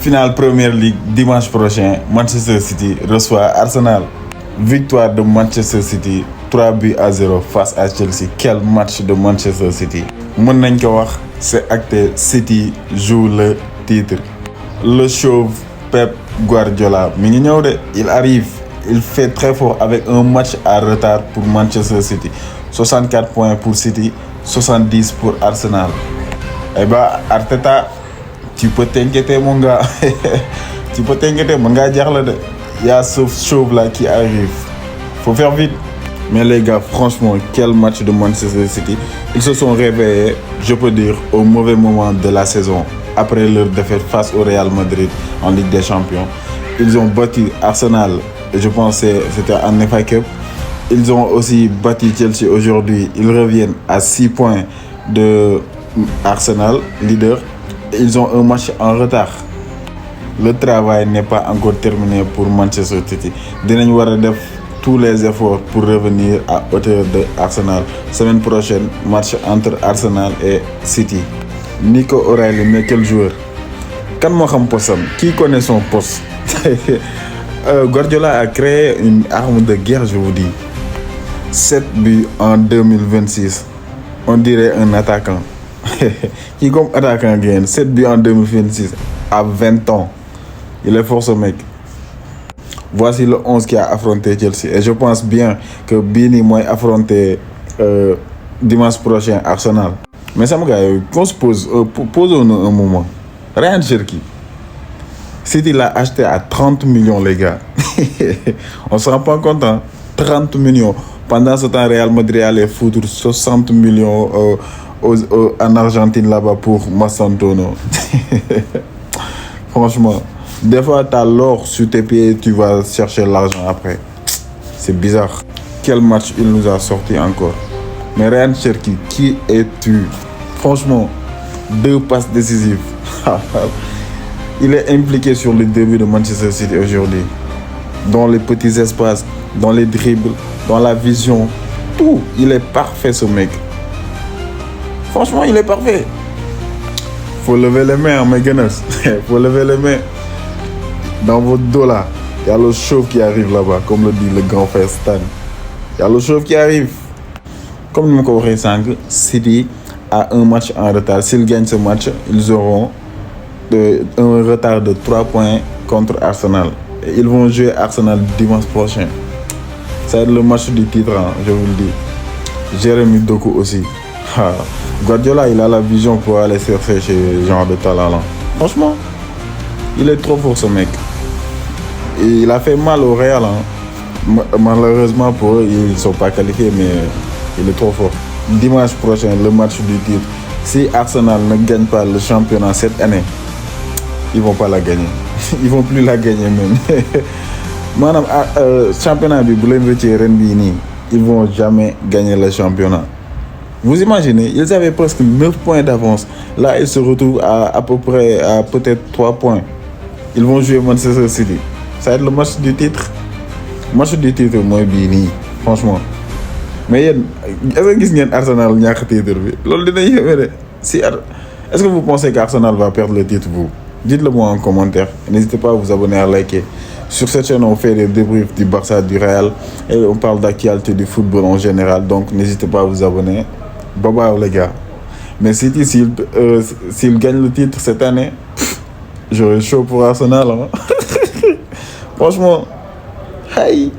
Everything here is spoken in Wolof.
Finale Première Ligue dimanche prochain, Manchester City reçoit Arsenal. Victoire de Manchester City 3-0 face à Chelsea. Quel match de Manchester City. Mën nañ ko wax, c'est acté, City joue le titre. Le chauve Pep Guardiola mi ngi ñëw de, il arrive, il fait très fort avec un match à retard pour Manchester City. 64 points pour City, 70 pour Arsenal. Eh bah Arteta, tu peux t'inquiéter mon gars. Tu peux t'inquiéter, mon gars. Il y a ce chauve là qui arrive. Faut faire vite. Mais les gars, franchement, quel match de Manchester City. Ils se sont réveillés, je peux dire, au mauvais moment de la saison. Après leur défaite face au Real Madrid en Ligue des Champions. Ils ont battu Arsenal, je pense que c'était en FA Cup. Ils ont aussi battu Chelsea aujourd'hui. Ils reviennent à 6 points de Arsenal, leader. Ils ont un match en retard. Le travail n'est pas encore terminé pour Manchester City. Dinañ war a def tous les efforts pour revenir à hauteur de Arsenal. Semaine prochaine, match entre Arsenal et City. Nico O'Reilly, mais quel joueur. Kan moo xam postam? Qui connaît son poste? Guardiola a créé une arme de guerre, je vous dis. 7 buts en 2026. On dirait un attaquant. Qui comme attaquant gagne 7 buts en 2026 à 20 ans. Il est fort ce mec. Voici le 11 qui a affronté Chelsea. Et je pense bien que Bini moi affronter dimanche prochain Arsenal. Mais ça me gars, qu'on se pose, posons-nous un moment. Ryan Cherki. City l'a acheté à 30 millions les gars. On se rend pas compte, hein? 30 millions. Pendant ce temps, Real Madrid allait foutre 60 millions en Argentine là-bas pour Massantono. Franchement, des fois, tu as l'or sur tes pieds et tu vas chercher l'argent après. C'est bizarre. Quel match il nous a sorti encore. Mais Ryan Cherki, qui es-tu? Franchement, 2 passes décisives. Il est impliqué sur le début de Manchester City aujourd'hui. Dans les petits espaces, dans les dribbles, dans la vision. Tout. Il est parfait ce mec. Franchement, il est parfait. Faut lever les mains, mes gunners. Faut lever les mains. Dans votre dos là, il y a le chauve qui arrive là-bas, comme le dit le grand frère Stan. Il y a le chauve qui arrive. Comme nous l'avons dit, City a un match en retard. S'ils gagnent ce match, ils auront un retard de 3 points contre Arsenal. Et ils vont jouer Arsenal dimanche prochain. Ça va être le match du titre, hein, je vous le dis. Jérémy Doku aussi. Guardiola, il a la vision pour aller chercher ce genre de talent là. Franchement, il est trop fort ce mec. Et il a fait mal au Real. Hein. Malheureusement pour eux, ils ne sont pas qualifiés, mais il est trop fort. Dimanche prochain, le match du titre. Si Arsenal ne gagne pas le championnat cette année, ils ne vont pas la gagner. Ils ne vont plus la gagner même. Madame, championnat du ils ne vont jamais gagner le championnat. Vous imaginez, ils avaient presque 9 points d'avance. Là, ils se retrouvent à peu près à peut-être 3 points. Ils vont jouer Manchester City. Ça va être le match du titre. Match du titre, moi, Bini. Franchement. Mais est-ce que vous avez Arsenal qui a le titre? Est-ce que vous pensez qu'Arsenal va perdre le titre, vous? Dites-le moi en commentaire. N'hésitez pas à vous abonner, à liker. Sur cette chaîne, on fait des débriefs du Barça, du Real. Et on parle d'actualité du football en général. Donc, n'hésitez pas à vous abonner. Bye bye les gars. Mais City, s'il gagne le titre cette année, j'aurais chaud pour Arsenal. Hein. Franchement, hey.